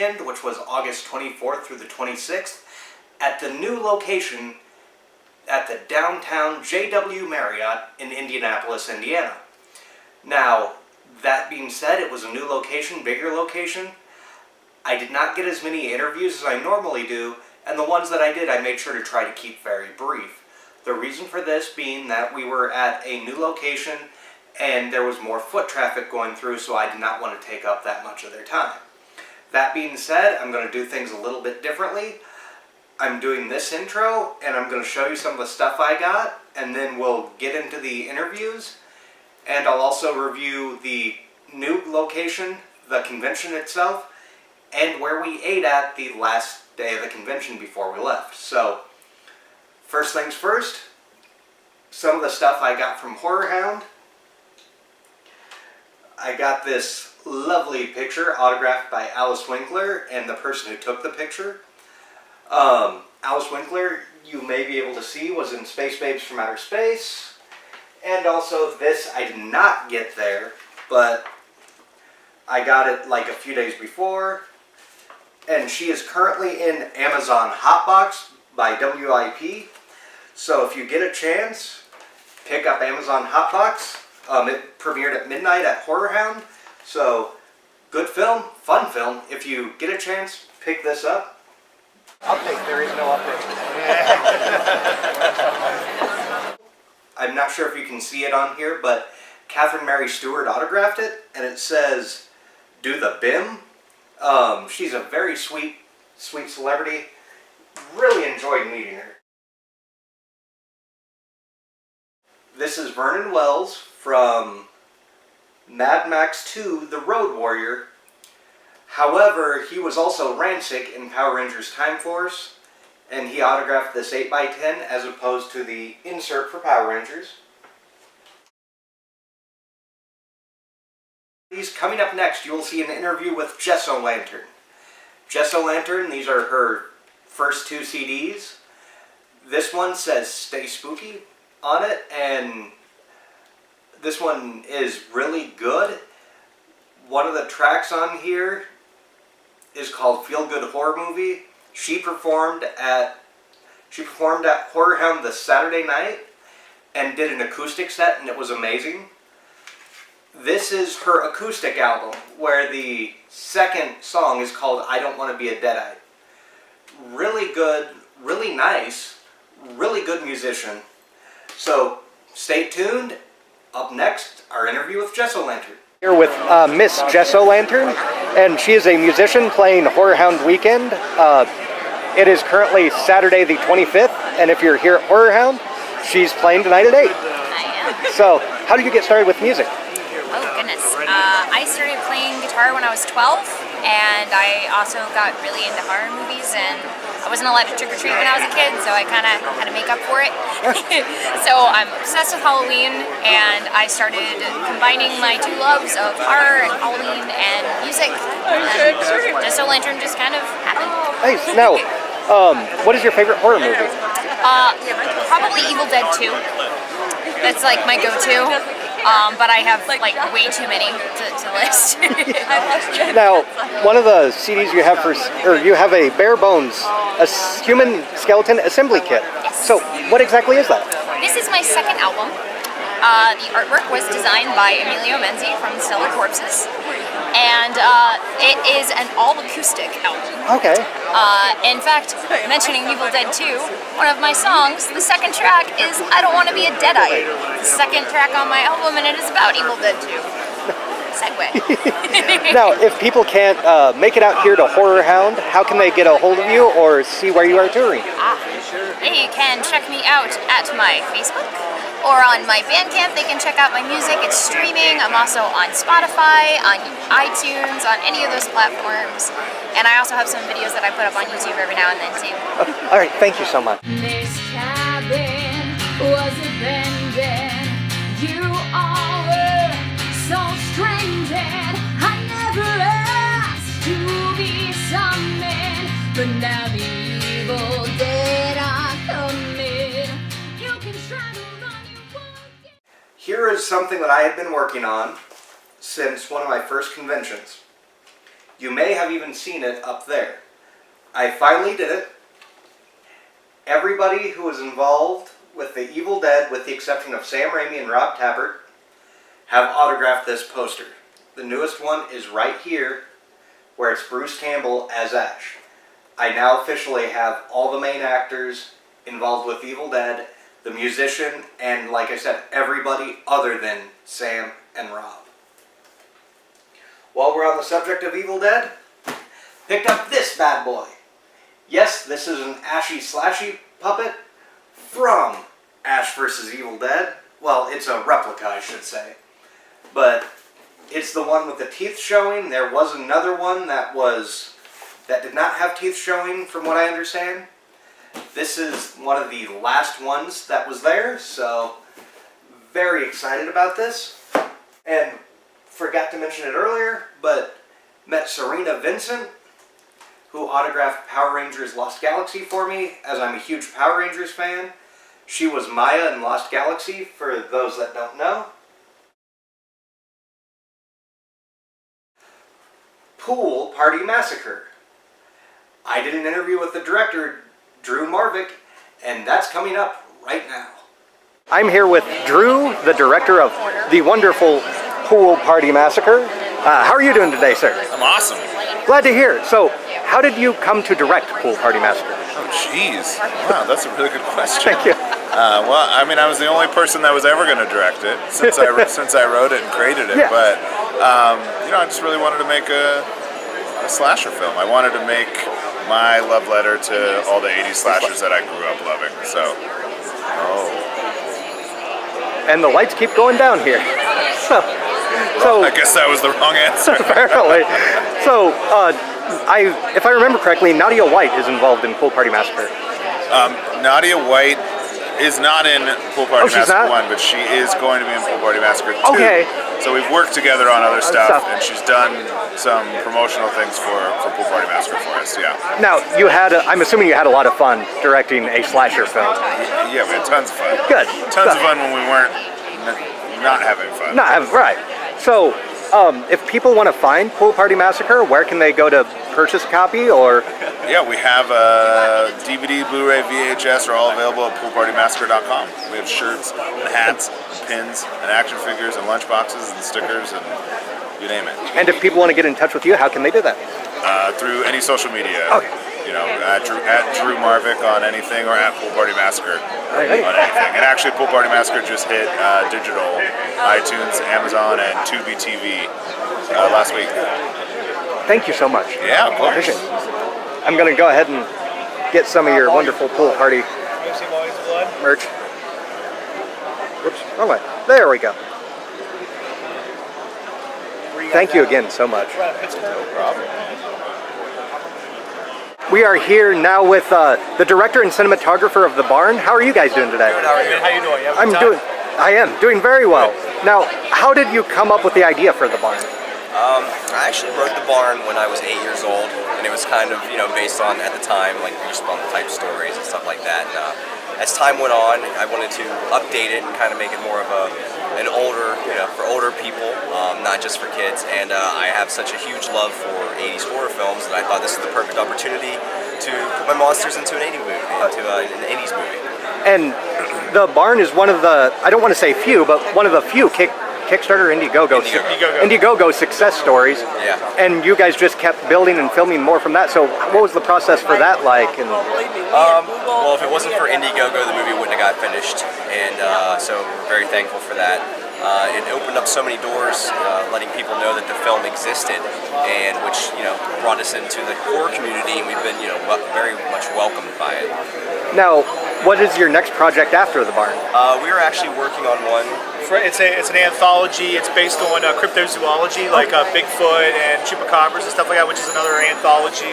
weekend, which was August 24th through the 26th, at the new location at the downtown JW Marriott in Indianapolis, Indiana. Now, that being said, it was a new location, bigger location. I did not get as many interviews as I normally do, and the ones that I did, I made sure to try to keep very brief. The reason for this being that we were at a new location and there was more foot traffic going through, so I did not want to take up that much of their time. That being said, I'm going to do things a little bit differently. I'm doing this intro, and I'm going to show you some of the stuff I got, and then we'll get into the interviews, and I'll also review the new location, the convention itself, and where we ate at the last day of the convention before we left. So, first things first, some of the stuff I got from Horrorhound. I got this lovely picture autographed by Alice Winkler and the person who took the picture. Alice Winkler, you may be able to see, was in Space Babes from Outer Space. And also this I did not get there, but I got it like a few days before. And she is currently in Amazon Hotbox by WIP. So if you get a chance, pick up Amazon Hotbox. It premiered at midnight at Horrorhound. So, good film, fun film. If you get a chance, pick this up. Update, there is no update. I'm not sure if you can see it on here, but Catherine Mary Stewart autographed it, and it says, "Do the BIM." She's a very sweet celebrity. Really enjoyed meeting her. This is Vernon Wells from Mad Max 2, The Road Warrior. However, he was also Rancic in Power Rangers Time Force, and he autographed this 8x10 as opposed to the insert for Power Rangers. Coming up next, you will see an interview with Jess-O-Lantern. Jess-O-Lantern, these are her first two CDs. This one says "Stay Spooky" on it, and this one is really good. One of the tracks on here is called "Feel Good Horror Movie." She performed at Horrorhound the Saturday night and did an acoustic set, and it was amazing. This is her acoustic album, where the second song is called "I Don't Want to Be a Deadite." Really good, really nice, really good musician. So stay tuned. Up next, our interview with Jess-O-Lantern. Here with Miss Jess-O-Lantern, and she is a musician playing Horrorhound Weekend. It is currently Saturday the 25th, and if you're here at Horrorhound, she's playing tonight at 8. I am. So, how did you get started with music? Oh goodness. I started playing guitar when I was 12, and I also got really into horror movies, and I wasn't allowed to trick-or-treat when I was a kid, so I kind of had to make up for it. So I'm obsessed with Halloween, and I started combining my two loves of horror and Halloween and music, and Jess-O-Lantern just kind of happened. Nice. Now, what is your favorite horror movie? Probably Evil Dead 2. That's like my go-to. But I have like way too many to list. Now, one of the CDs you have you have a bare bones, a human skeleton assembly kit. Yes. So, what exactly is that? This is my second album. The artwork was designed by Emilio Menzi from Stellar Corpses, and it is an all-acoustic album. Okay. In fact, mentioning Evil Dead 2, one of my songs, the second track is "I Don't Want to Be a Deadite." The second track on my album, and it is about Evil Dead 2. Segue. Now, if people can't make it out here to Horrorhound, how can they get a hold of you or see where you are touring? They can check me out at my Facebook or on my Bandcamp. They can check out my music. It's streaming. I'm also on Spotify, on iTunes, on any of those platforms. And I also have some videos that I put up on YouTube every now and then too. All right, thank you so much. This cabin was abandoned. You all were so stranded. I never asked to be summoned, but now the evil dead are coming. You can try to run, you won't get. Here is something that I had been working on since one of my first conventions. You may have even seen it up there. I finally did it. Everybody who was involved with the Evil Dead, with the exception of Sam Raimi and Rob Tapert, have autographed this poster. The newest one is right here, where it's Bruce Campbell as Ash. I now officially have all the main actors involved with Evil Dead, the musician, and like I said, everybody other than Sam and Rob. While we're on the subject of Evil Dead, picked up this bad boy. Yes, this is an Ashy Slashy puppet from Ash vs. Evil Dead. Well, it's a replica, I should say. But it's the one with the teeth showing. There was another one that did not have teeth showing, from what I understand. This is one of the last ones that was there, so very excited about this. And forgot to mention it earlier, but met Serena Vincent, who autographed Power Rangers Lost Galaxy for me, as I'm a huge Power Rangers fan. She was Maya in Lost Galaxy, for those that don't know. Pool Party Massacre. I did an interview with the director, Drew Marvick, and that's coming up right now. I'm here with Drew, the director of the wonderful Pool Party Massacre. How are you doing today, sir? I'm awesome. Glad to hear. So, how did you come to direct Pool Party Massacre? Oh, jeez. Wow, that's a really good question. Thank you. Well, I mean, I was the only person that was ever going to direct it since I wrote it and created it. Yeah. But I just really wanted to make a slasher film. I wanted to make my love letter to all the 80s slashers that I grew up loving. So, And the lights keep going down here. So I guess that was the wrong answer. apparently. So, if I remember correctly, Nadia White is involved in Pool Party Massacre. Nadia White is not in Pool Party she's Massacre not? 1, but she is going to be in Pool Party Massacre 2. Okay. So we've worked together on other stuff, and she's done some promotional things for Pool Party Massacre for us, yeah. Now, I'm assuming you had a lot of fun directing a slasher film. Yeah, we had tons of fun. Good. Tons of fun when we weren't not having fun. Right. So, if people want to find Pool Party Massacre, where can they go to purchase a copy, or? Yeah, we have DVD, Blu-ray, VHS are all available at poolpartymassacre.com. We have shirts and hats and pins and action figures and lunch boxes and stickers and you name it. And if people want to get in touch with you, how can they do that? Through any social media. Okay. At Drew Marvick on anything, or at Pool Party Massacre Right. on anything. And actually, Pool Party Massacre just hit digital, iTunes, Amazon, and Tubi TV last week. Thank you so much. Yeah, of course. I'm going to go ahead and get some of your wonderful Pool Party merch. Whoops, wrong way. There we go. Thank you again so much. No problem. We are here now with the director and cinematographer of The Barn. How are you guys doing today? Good, how are you? How you doing? I am doing very well. Now, how did you come up with the idea for The Barn? I actually wrote The Barn when I was 8 years old, and it was kind of, based on, at the time, like Goosebump type stories and stuff like that. And as time went on, I wanted to update it and kind of make it more of an older, for older people, not just for kids. And I have such a huge love for 80s horror films that I thought this was the perfect opportunity to put my monsters into an 80s movie, an 80s movie. And The Barn is one of the, I don't want to say few, but one of the few Kickstarter Indiegogo success stories. Yeah. And you guys just kept building and filming more from that. So what was the process for that like? And well, if it wasn't for Indiegogo, the movie wouldn't have got finished, and so we're very thankful for that. It opened up so many doors, letting people know that the film existed, and which brought us into the horror community, and we've been very much welcomed by it. now, what is your next project after The Barn? We are actually working on one. It's an anthology. It's based on cryptozoology, like Bigfoot and chupacabras and stuff like that, which is another anthology.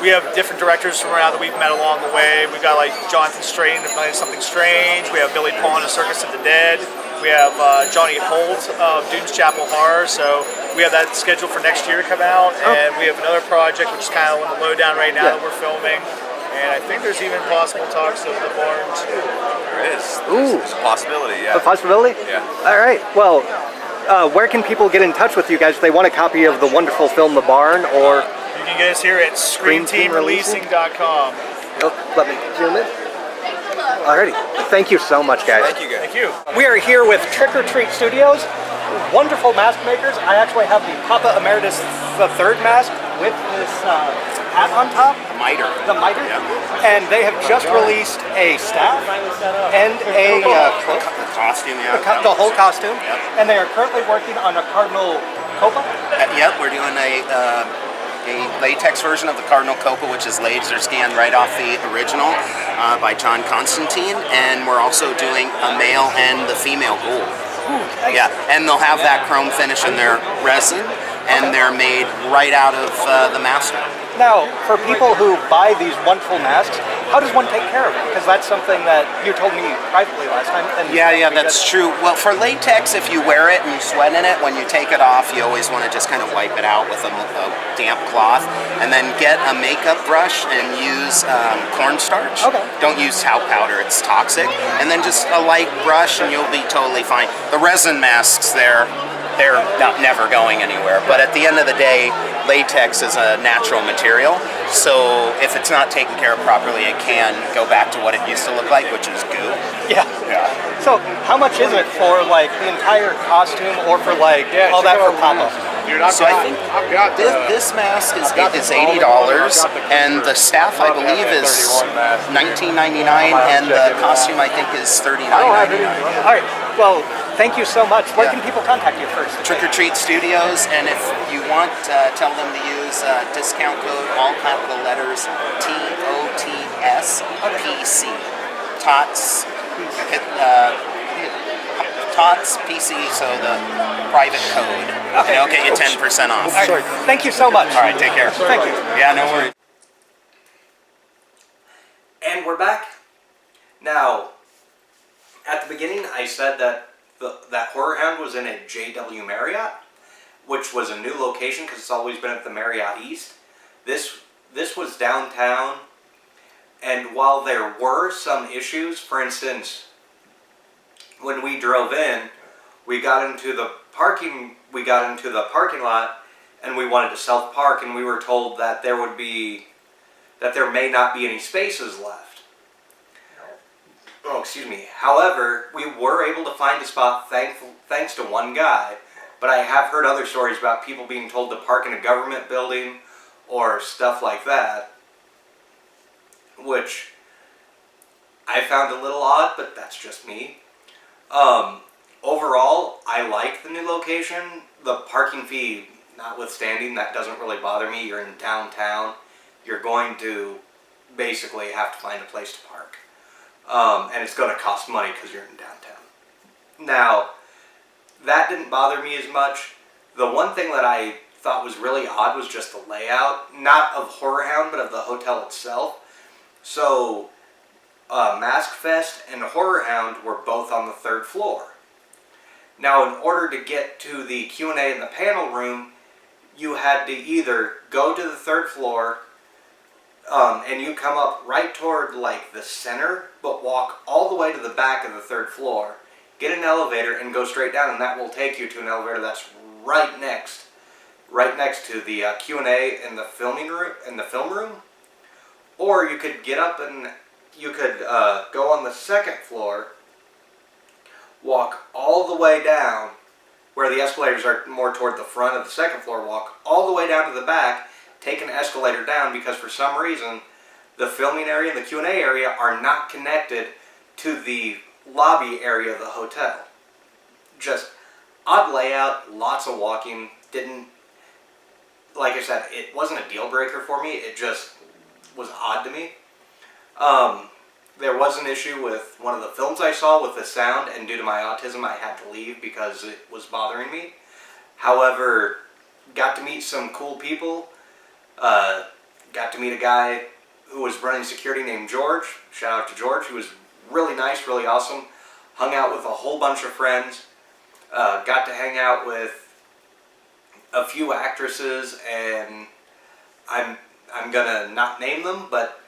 We have different directors from around that we've met along the way. We've got like Jonathan Strain of Something Strange. We have Billy Pawn of Circus of the Dead. We have Johnny Holt of Dunes Chapel Horror. So we have that scheduled for next year to come out. And we have another project which is kind of on the lowdown right now that we're filming. And I think there's even possible talks of The Barn too. There is. Ooh. There's a possibility, yeah. A possibility? Yeah. All right. Well, where can people get in touch with you guys if they want a copy of the wonderful film The Barn, or You can get us here at ScreamTeamReleasing.com. let me zoom in. Alrighty, thank you so much, guys. Thank you, guys. Thank you. We are here with Trick or Treat Studios, wonderful mask makers. I actually have the Papa Emeritus III mask with this hat on top. The miter. Yeah. And they have just released a staff and a cloak. Costume, yeah. The whole costume. Yep. And they are currently working on a Cardinal Copa. Yep, we're doing a latex version of the Cardinal Copa, which is laser scanned right off the original by John Constantine, and we're also doing a male and the female ghoul. Yeah, and they'll have that chrome finish in their resin, and they're made right out of the master. Now, for people who buy these wonderful masks, how does one take care of it? Because that's something that you told me privately last time. And Yeah, that's true. Well, for latex, if you wear it and you sweat in it, when you take it off, you always want to just kind of wipe it out with a damp cloth, and then get a makeup brush and use cornstarch. Okay. Don't use talc powder; it's toxic. And then just a light brush, and you'll be totally fine. The resin masks, they're never going anywhere. But at the end of the day, latex is a natural material, so if it's not taken care of properly, it can go back to what it used to look like, which is goo. Yeah. So, how much is it for like the entire costume, or for like all that for Papa? So I think this mask is $80, and the staff I believe is $19.99, and the costume I think is $39.99. All right. Well, thank you so much. Where can people contact you first? Trick or Treat Studios, and if you want, tell them to use discount code, all capital letters, TOTS PC. TOTS. TOTS PC, so the private code. Okay. It'll get you 10% off. All right. Thank you so much. All right, take care. Thank you. Yeah, no worries. And we're back. Now, at the beginning, I said that that Horrorhound was in a JW Marriott, which was a new location because it's always been at the Marriott East. This was downtown, and while there were some issues, for instance, when we drove in, we got into the parking lot, and we wanted to self-park, and we were told that there may not be any spaces left. Oh, excuse me. However, we were able to find a spot thanks to one guy, but I have heard other stories about people being told to park in a government building or stuff like that, which I found a little odd, but that's just me. Overall, I like the new location. The parking fee notwithstanding, that doesn't really bother me. You're in downtown. You're going to basically have to find a place to park. And it's going to cost money because you're in downtown. Now, that didn't bother me as much. The one thing that I thought was really odd was just the layout, not of Horrorhound, but of the hotel itself. So, Mask Fest and Horrorhound were both on the 3rd floor. Now, in order to get to the Q&A in the panel room, you had to either go to the 3rd floor, and you come up right toward like the center, but walk all the way to the back of the 3rd floor, get an elevator, and go straight down, and that will take you to an elevator that's right next to the Q&A in the film room. Or you could get up and you could go on the 2nd floor, walk all the way down, where the escalators are more toward the front of the 2nd floor, walk all the way down to the back, take an escalator down, because for some reason the filming area and the Q&A area are not connected to the lobby area of the hotel. Just odd layout, lots of walking. Like I said, it wasn't a deal breaker for me, it just was odd to me. There was an issue with one of the films I saw with the sound, and due to my autism I had to leave because it was bothering me. However, got to meet some cool people. Got to meet a guy who was running security named George. Shout out to George. He was really nice, really awesome. Hung out with a whole bunch of friends. Got to hang out with a few actresses, and I'm gonna not name them, but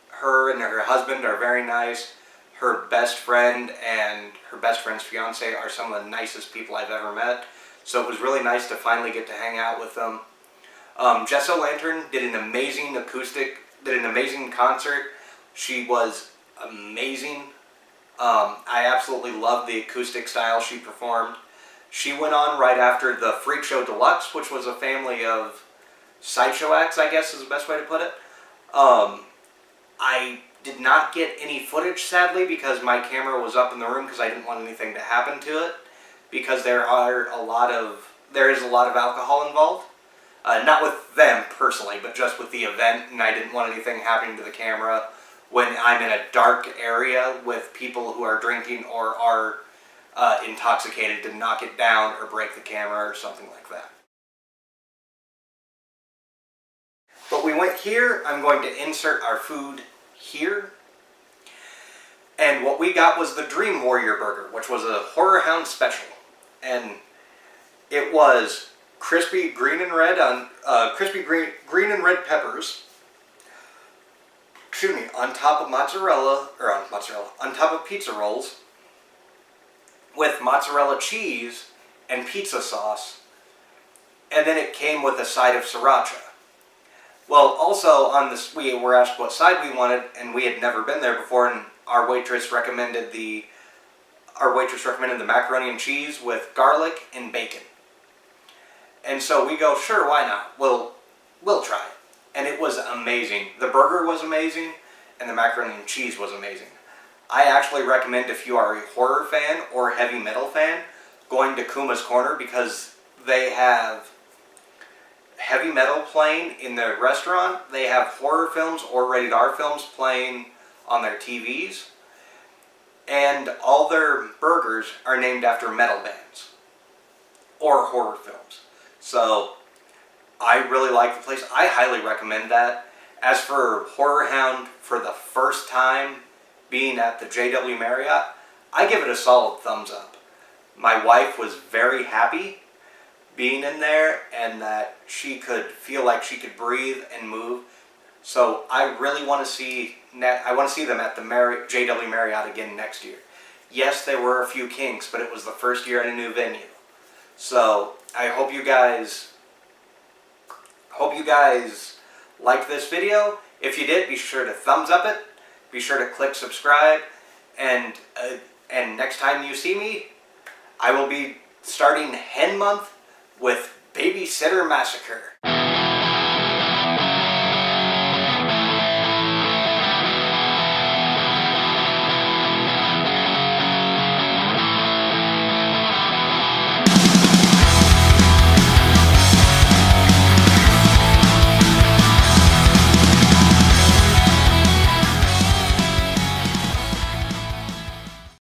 her and her husband are very nice. Her best friend and her best friend's fiance are some of the nicest people I've ever met. So it was really nice to finally get to hang out with them. Jess-O-Lantern did an amazing concert. She was amazing. I absolutely loved the acoustic style she performed. She went on right after the Freak Show Deluxe, which was a family of sideshow acts, I guess is the best way to put it. I did not get any footage, sadly, because my camera was up in the room because I didn't want anything to happen to it, because there is a lot of alcohol involved. Not with them personally, but just with the event, and I didn't want anything happening to the camera when I'm in a dark area with people who are drinking or are intoxicated to knock it down or break the camera or something like that. But we went here. I'm going to insert our food here. And what we got was the Dream Warrior Burger, which was a Horrorhound special. And it was crispy green and red peppers. Excuse me, on top of on top of pizza rolls with mozzarella cheese and pizza sauce. And then it came with a side of sriracha. Well, also on this, we were asked what side we wanted, and we had never been there before, and our waitress recommended the macaroni and cheese with garlic and bacon. And so we go, sure, why not? We'll try it. And it was amazing. The burger was amazing, and the macaroni and cheese was amazing. I actually recommend, if you are a horror fan or heavy metal fan, going to Kuma's Corner, because they have heavy metal playing in their restaurant. They have horror films or rated R films playing on their TVs. And all their burgers are named after metal bands or horror films. So I really like the place. I highly recommend that. As for Horrorhound, for the first time being at the JW Marriott, I give it a solid thumbs up. My wife was very happy being in there, and that she could feel like she could breathe and move. So I really want to see them at the JW Marriott again next year. Yes, there were a few kinks, but it was the first year in a new venue. So I hope you guys liked this video. If you did, be sure to thumbs up it. Be sure to click subscribe, and next time you see me, I will be starting Hen Month with Babysitter Massacre.